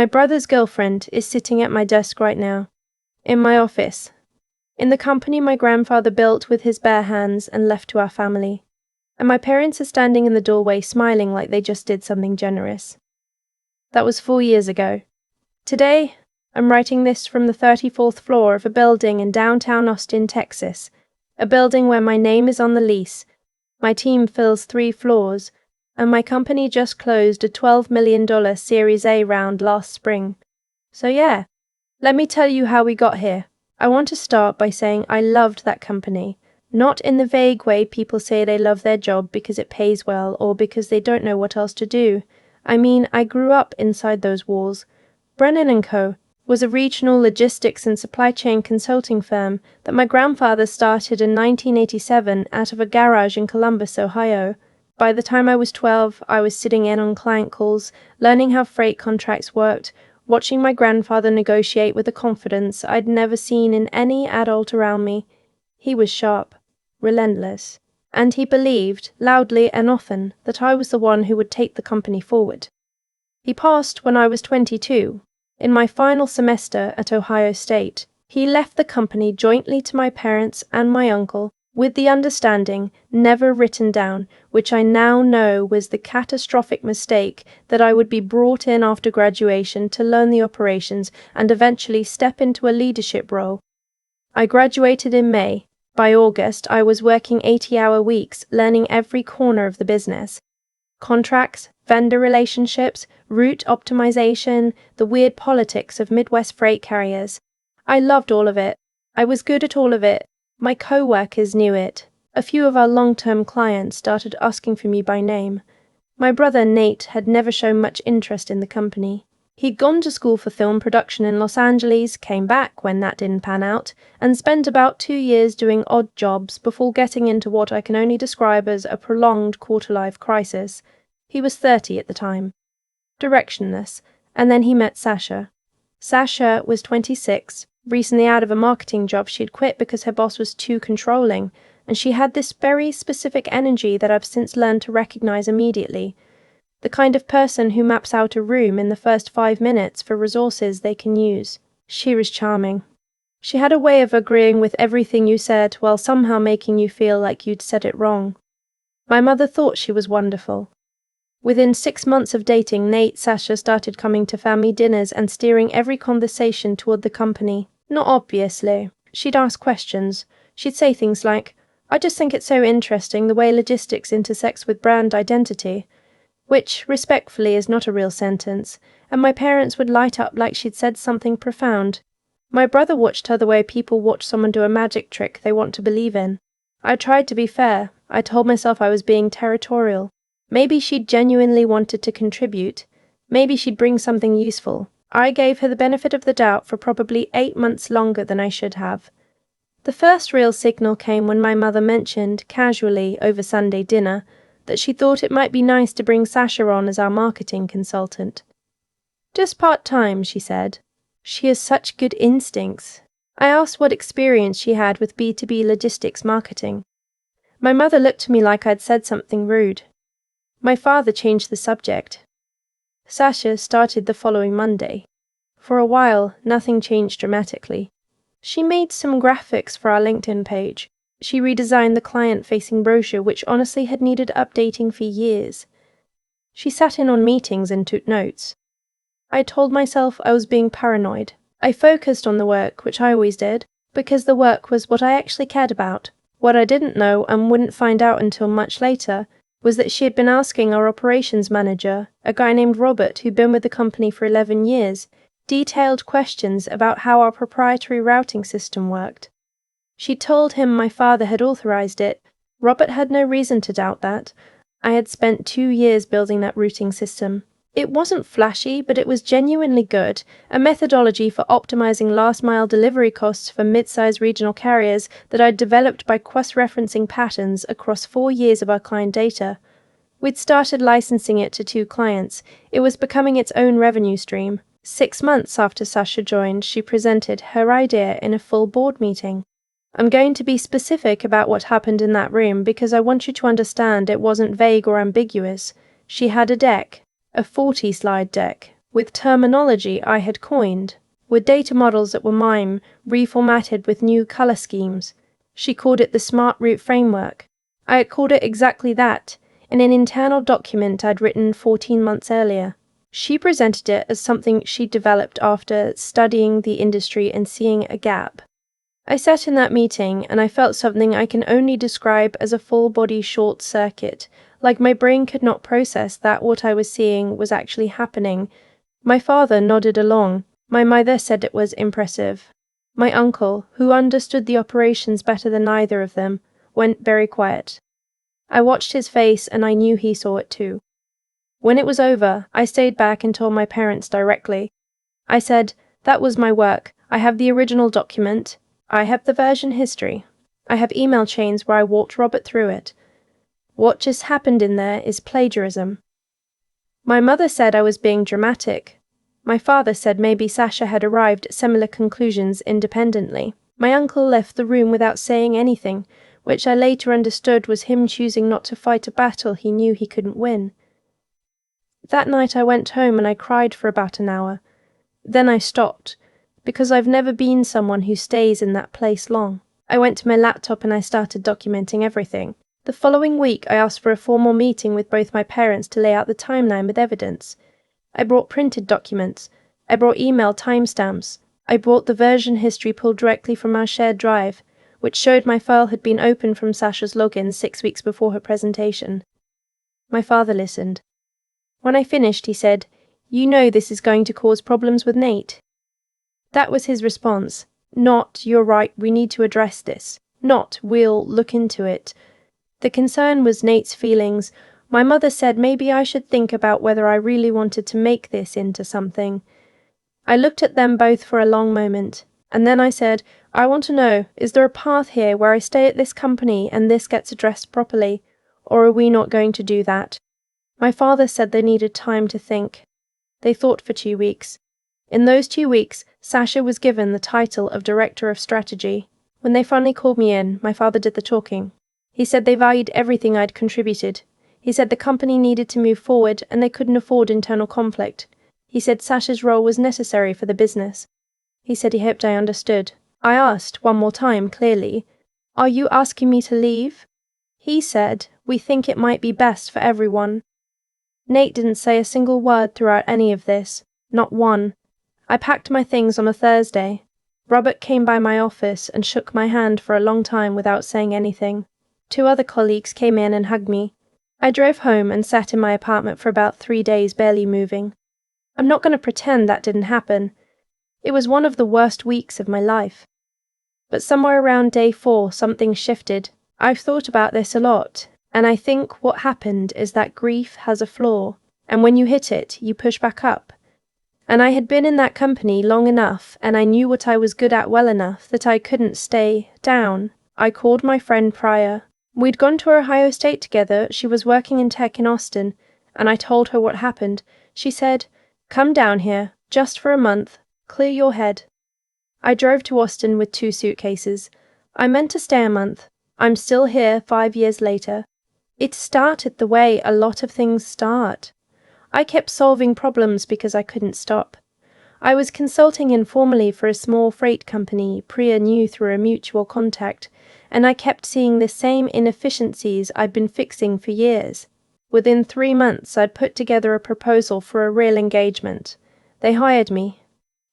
My brother's girlfriend is sitting at my desk right now, in my office, in the company my grandfather built with his bare hands and left to our family, and my parents are standing in the doorway smiling like they just did something generous. That was 4 years ago. Today, I'm writing this from the 34th floor of a building in downtown Austin, Texas, a building where my name is on the lease, my team fills 3 floors, and my company just closed a $12 million Series A round last spring. So yeah, let me tell you how we got here. I want to start by saying I loved that company, not in the vague way people say they love their job because it pays well or because they don't know what else to do. I mean, I grew up inside those walls. Brennan & Co. was a regional logistics and supply chain consulting firm that my grandfather started in 1987 out of a garage in Columbus, Ohio. By the time I was 12, I was sitting in on client calls, learning how freight contracts worked, watching my grandfather negotiate with a confidence I'd never seen in any adult around me. He was sharp, relentless, and he believed, loudly and often, that I was the one who would take the company forward. He passed when I was 22. In my final semester at Ohio State, he left the company jointly to my parents and my uncle, with the understanding, never written down, which I now know was the catastrophic mistake, that I would be brought in after graduation to learn the operations and eventually step into a leadership role. I graduated in May. By August, I was working 80-hour weeks, learning every corner of the business. Contracts, vendor relationships, route optimization, the weird politics of Midwest freight carriers. I loved all of it. I was good at all of it. My co-workers knew it. A few of our long-term clients started asking for me by name. My brother Nate had never shown much interest in the company. He'd gone to school for film production in Los Angeles, came back when that didn't pan out, and spent about 2 years doing odd jobs before getting into what I can only describe as a prolonged quarter-life crisis. He was 30 at the time. Directionless, and then he met Sasha. Sasha was 26, recently out of a marketing job she'd quit because her boss was too controlling, and she had this very specific energy that I've since learned to recognize immediately. The kind of person who maps out a room in the first 5 minutes for resources they can use. She was charming. She had a way of agreeing with everything you said while somehow making you feel like you'd said it wrong. My mother thought she was wonderful. Within 6 months of dating, Sasha started coming to family dinners and steering every conversation toward the company. Not obviously. She'd ask questions. She'd say things like, "I just think it's so interesting the way logistics intersects with brand identity," which, respectfully, is not a real sentence, and my parents would light up like she'd said something profound. My brother watched her the way people watch someone do a magic trick they want to believe in. I tried to be fair. I told myself I was being territorial. Maybe she'd genuinely wanted to contribute. Maybe she'd bring something useful. I gave her the benefit of the doubt for probably 8 months longer than I should have. The first real signal came when my mother mentioned, casually, over Sunday dinner, that she thought it might be nice to bring Sasha on as our marketing consultant. "Just part-time," she said. "She has such good instincts." I asked what experience she had with B2B logistics marketing. My mother looked at me like I'd said something rude. My father changed the subject. Sasha started the following Monday. For a while, nothing changed dramatically. She made some graphics for our LinkedIn page. She redesigned the client-facing brochure, which honestly had needed updating for years. She sat in on meetings and took notes. I told myself I was being paranoid. I focused on the work, which I always did, because the work was what I actually cared about. What I didn't know, and wouldn't find out until much later, was that she had been asking our operations manager, a guy named Robert who'd been with the company for 11 years, detailed questions about how our proprietary routing system worked. She told him my father had authorized it. Robert had no reason to doubt that. I had spent 2 years building that routing system. It wasn't flashy, but it was genuinely good, a methodology for optimizing last-mile delivery costs for mid-size regional carriers that I'd developed by cross-referencing patterns across 4 years of our client data. We'd started licensing it to 2 clients. It was becoming its own revenue stream. 6 months after Sasha joined, she presented her idea in a full board meeting. I'm going to be specific about what happened in that room because I want you to understand it wasn't vague or ambiguous. She had a deck. A 40-slide deck, with terminology I had coined, with data models that were mine, reformatted with new color schemes. She called it the Smart Route Framework. I had called it exactly that, in an internal document I'd written 14 months earlier. She presented it as something she'd developed after studying the industry and seeing a gap. I sat in that meeting and I felt something I can only describe as a full-body short circuit, like my brain could not process that what I was seeing was actually happening. My father nodded along. My mother said it was impressive. My uncle, who understood the operations better than either of them, went very quiet. I watched his face and I knew he saw it too. When it was over, I stayed back and told my parents directly. I said, "That was my work. I have the original document. I have the version history. I have email chains where I walked Robert through it. What just happened in there is plagiarism." My mother said I was being dramatic. My father said maybe Sasha had arrived at similar conclusions independently. My uncle left the room without saying anything, which I later understood was him choosing not to fight a battle he knew he couldn't win. That night I went home and I cried for about an hour. Then I stopped, because I've never been someone who stays in that place long. I went to my laptop and I started documenting everything. The following week I asked for a formal meeting with both my parents to lay out the timeline with evidence. I brought printed documents. I brought email timestamps. I brought the version history pulled directly from our shared drive, which showed my file had been opened from Sasha's login 6 weeks before her presentation. My father listened. When I finished, he said, "You know this is going to cause problems with Nate." That was his response. Not, "You're right, we need to address this." Not, "We'll look into it." The concern was Nate's feelings. My mother said maybe I should think about whether I really wanted to make this into something. I looked at them both for a long moment, and then I said, "I want to know, is there a path here where I stay at this company and this gets addressed properly, or are we not going to do that?" My father said they needed time to think. They thought for 2 weeks. In those 2 weeks, Sasha was given the title of Director of Strategy. When they finally called me in, my father did the talking. He said they valued everything I'd contributed. He said the company needed to move forward and they couldn't afford internal conflict. He said Sasha's role was necessary for the business. He said he hoped I understood. I asked, one more time, clearly, "Are you asking me to leave?" He said, "We think it might be best for everyone." Nate didn't say a single word throughout any of this, not one. I packed my things on a Thursday. Robert came by my office and shook my hand for a long time without saying anything. 2 other colleagues came in and hugged me. I drove home and sat in my apartment for about 3 days, barely moving. I'm not going to pretend that didn't happen. It was one of the worst weeks of my life. But somewhere around day 4, something shifted. I've thought about this a lot, and I think what happened is that grief has a flaw, and when you hit it, you push back up. And I had been in that company long enough, and I knew what I was good at well enough that I couldn't stay down. I called my friend Priya. We'd gone to Ohio State together. She was working in tech in Austin, and I told her what happened. She said, "Come down here, just for a month. Clear your head." I drove to Austin with 2 suitcases. I meant to stay a month. I'm still here 5 years later. It started the way a lot of things start. I kept solving problems because I couldn't stop. I was consulting informally for a small freight company Priya knew through a mutual contact, and I kept seeing the same inefficiencies I'd been fixing for years. Within 3 months, I'd put together a proposal for a real engagement. They hired me.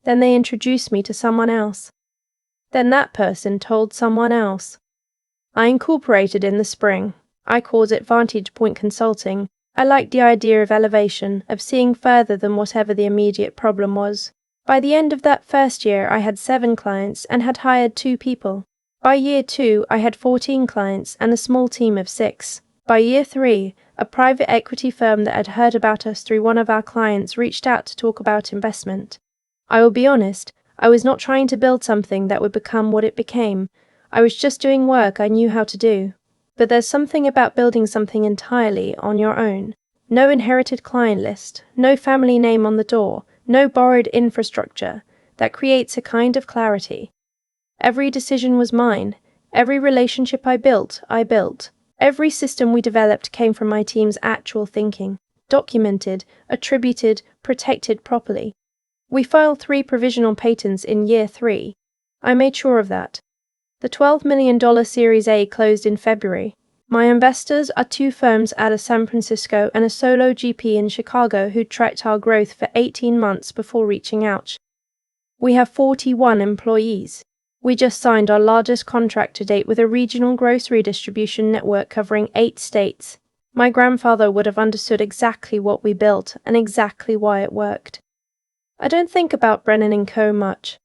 Then they introduced me to someone else. Then that person told someone else. I incorporated in the spring. I called it Vantage Point Consulting. I liked the idea of elevation, of seeing further than whatever the immediate problem was. By the end of that first year, I had 7 clients and had hired 2 people. By year 2, I had 14 clients and a small team of 6. By year 3, a private equity firm that had heard about us through one of our clients reached out to talk about investment. I will be honest, I was not trying to build something that would become what it became. I was just doing work I knew how to do. But there's something about building something entirely on your own. No inherited client list, no family name on the door, no borrowed infrastructure, that creates a kind of clarity. Every decision was mine. Every relationship I built. Every system we developed came from my team's actual thinking. documented, attributed, protected properly. We filed 3 provisional patents in year 3. I made sure of that. The $12 million Series A closed in February. My investors are 2 firms out of San Francisco and a solo GP in Chicago who tracked our growth for 18 months before reaching out. We have 41 employees. We just signed our largest contract to date with a regional grocery distribution network covering 8 states. My grandfather would have understood exactly what we built and exactly why it worked. I don't think about Brennan & Co. much,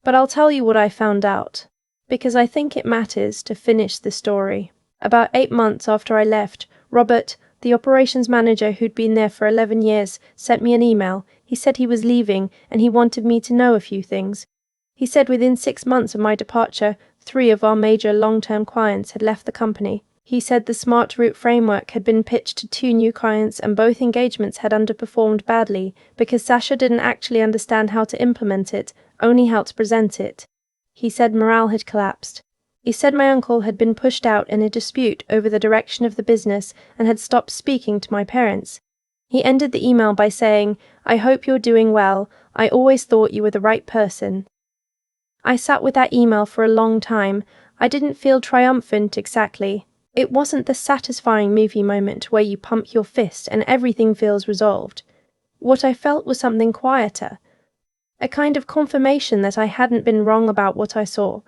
but I'll tell you what I found out, because I think it matters to finish the story. About 8 months after I left, Robert, the operations manager who'd been there for 11 years, sent me an email. He said he was leaving and he wanted me to know a few things. He said within 6 months of my departure, 3 of our major long-term clients had left the company. He said the Smart Route framework had been pitched to 2 new clients and both engagements had underperformed badly because Sasha didn't actually understand how to implement it, only how to present it. He said morale had collapsed. He said my uncle had been pushed out in a dispute over the direction of the business and had stopped speaking to my parents. He ended the email by saying, "I hope you're doing well. I always thought you were the right person." I sat with that email for a long time. I didn't feel triumphant exactly. It wasn't the satisfying movie moment where you pump your fist and everything feels resolved. What I felt was something quieter. A kind of confirmation that I hadn't been wrong about what I saw.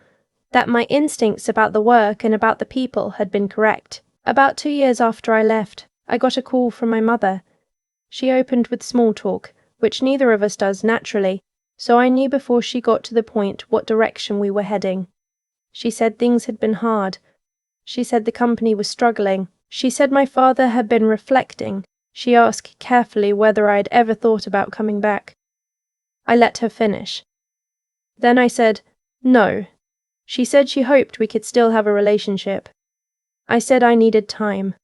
That my instincts about the work and about the people had been correct. About 2 years after I left, I got a call from my mother. She opened with small talk, which neither of us does naturally, so I knew before she got to the point what direction we were heading. She said things had been hard. She said the company was struggling. She said my father had been reflecting. She asked carefully whether I had ever thought about coming back. I let her finish. Then I said, "No." She said she hoped we could still have a relationship. I said I needed time.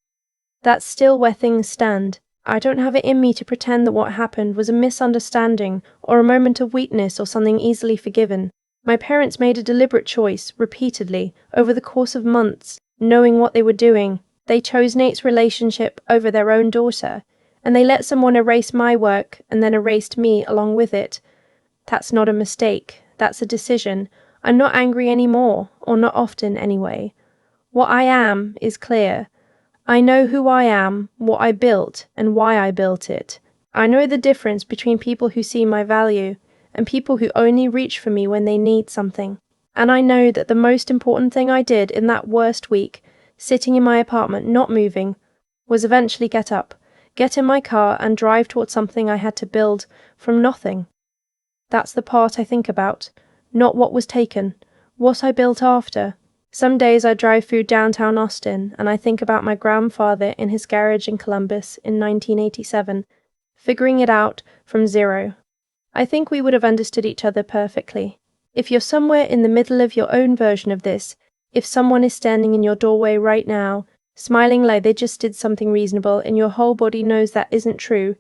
That's still where things stand. I don't have it in me to pretend that what happened was a misunderstanding or a moment of weakness or something easily forgiven. My parents made a deliberate choice, repeatedly, over the course of months, knowing what they were doing. They chose Nate's relationship over their own daughter, and they let someone erase my work and then erased me along with it. That's not a mistake. That's a decision. I'm not angry anymore, or not often anyway. What I am is clear. I know who I am, what I built, and why I built it. I know the difference between people who see my value and people who only reach for me when they need something. And I know that the most important thing I did in that worst week, sitting in my apartment not moving, was eventually get up, get in my car and drive towards something I had to build from nothing. That's the part I think about. Not what was taken, what I built after. Some days I drive through downtown Austin and I think about my grandfather in his garage in Columbus in 1987, figuring it out from zero. I think we would have understood each other perfectly. If you're somewhere in the middle of your own version of this, if someone is standing in your doorway right now, smiling like they just did something reasonable and your whole body knows that isn't true,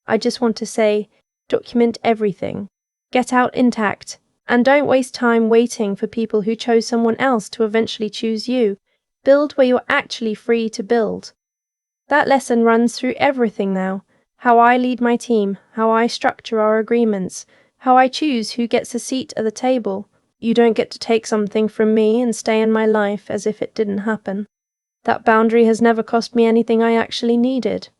I just want to say, document everything. Get out intact. And don't waste time waiting for people who chose someone else to eventually choose you. Build where you're actually free to build. That lesson runs through everything now. How I lead my team, how I structure our agreements, how I choose who gets a seat at the table. You don't get to take something from me and stay in my life as if it didn't happen. That boundary has never cost me anything I actually needed.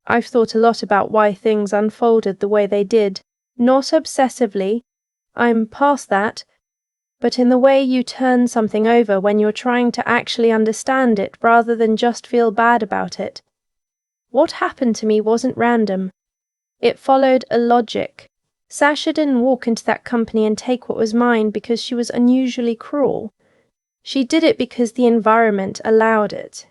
I've thought a lot about why things unfolded the way they did. Not obsessively. I'm past that, but in the way you turn something over when you're trying to actually understand it rather than just feel bad about it. What happened to me wasn't random. It followed a logic. Sasha didn't walk into that company and take what was mine because she was unusually cruel. She did it because the environment allowed it.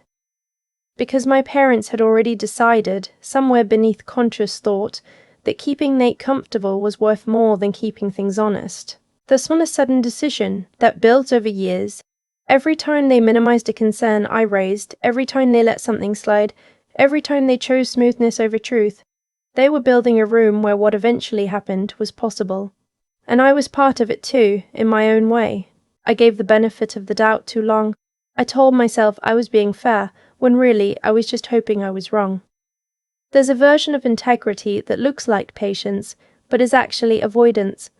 Because my parents had already decided, somewhere beneath conscious thought, that keeping Nate comfortable was worth more than keeping things honest. This was a sudden decision that built over years. Every time they minimized a concern I raised, every time they let something slide, every time they chose smoothness over truth, they were building a room where what eventually happened was possible. And I was part of it too, in my own way. I gave the benefit of the doubt too long. I told myself I was being fair, when really I was just hoping I was wrong. There's a version of integrity that looks like patience, but is actually avoidance.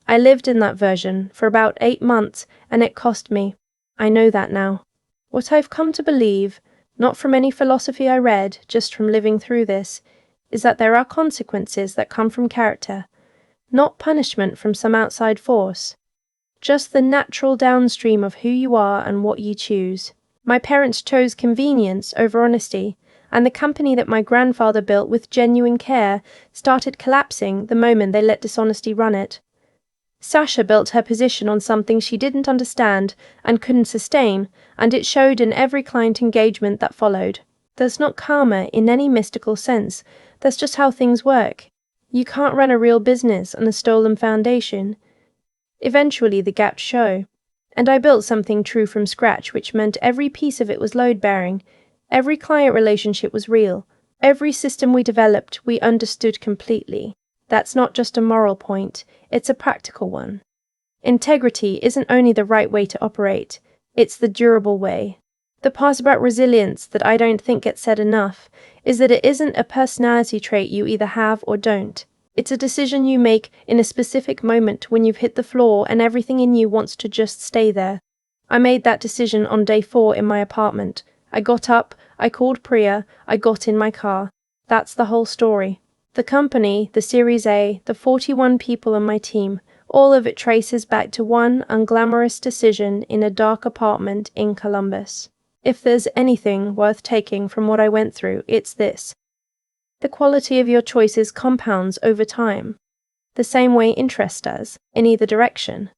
I lived in that version for about 8 months, and it cost me. I know that now. What I've come to believe, not from any philosophy I read, just from living through this, is that there are consequences that come from character, not punishment from some outside force, just the natural downstream of who you are and what you choose. My parents chose convenience over honesty, and the company that my grandfather built with genuine care started collapsing the moment they let dishonesty run it. Sasha built her position on something she didn't understand and couldn't sustain, and it showed in every client engagement that followed. There's not karma in any mystical sense, that's just how things work. You can't run a real business on a stolen foundation. Eventually the gaps show. And I built something true from scratch, which meant every piece of it was load-bearing. Every client relationship was real. Every system we developed, we understood completely. That's not just a moral point, it's a practical one. Integrity isn't only the right way to operate, it's the durable way. The part about resilience that I don't think gets said enough is that it isn't a personality trait you either have or don't. It's a decision you make in a specific moment when you've hit the floor and everything in you wants to just stay there. I made that decision on day 4 in my apartment. I got up, I called Priya, I got in my car. That's the whole story. The company, the Series A, the 41 people on my team, all of it traces back to one unglamorous decision in a dark apartment in Columbus. If there's anything worth taking from what I went through, it's this. The quality of your choices compounds over time, the same way interest does, in either direction.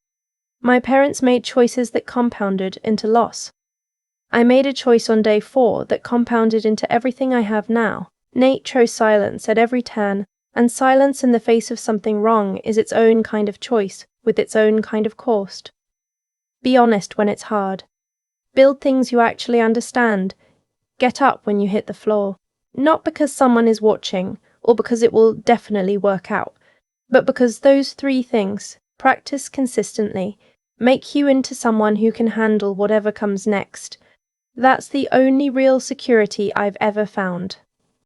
My parents made choices that compounded into loss. I made a choice on day 4 that compounded into everything I have now. Nate chose silence at every turn, and silence in the face of something wrong is its own kind of choice, with its own kind of cost. Be honest when it's hard. Build things you actually understand. Get up when you hit the floor. Not because someone is watching, or because it will definitely work out, but because those 3 things, practiced consistently, make you into someone who can handle whatever comes next. That's the only real security I've ever found.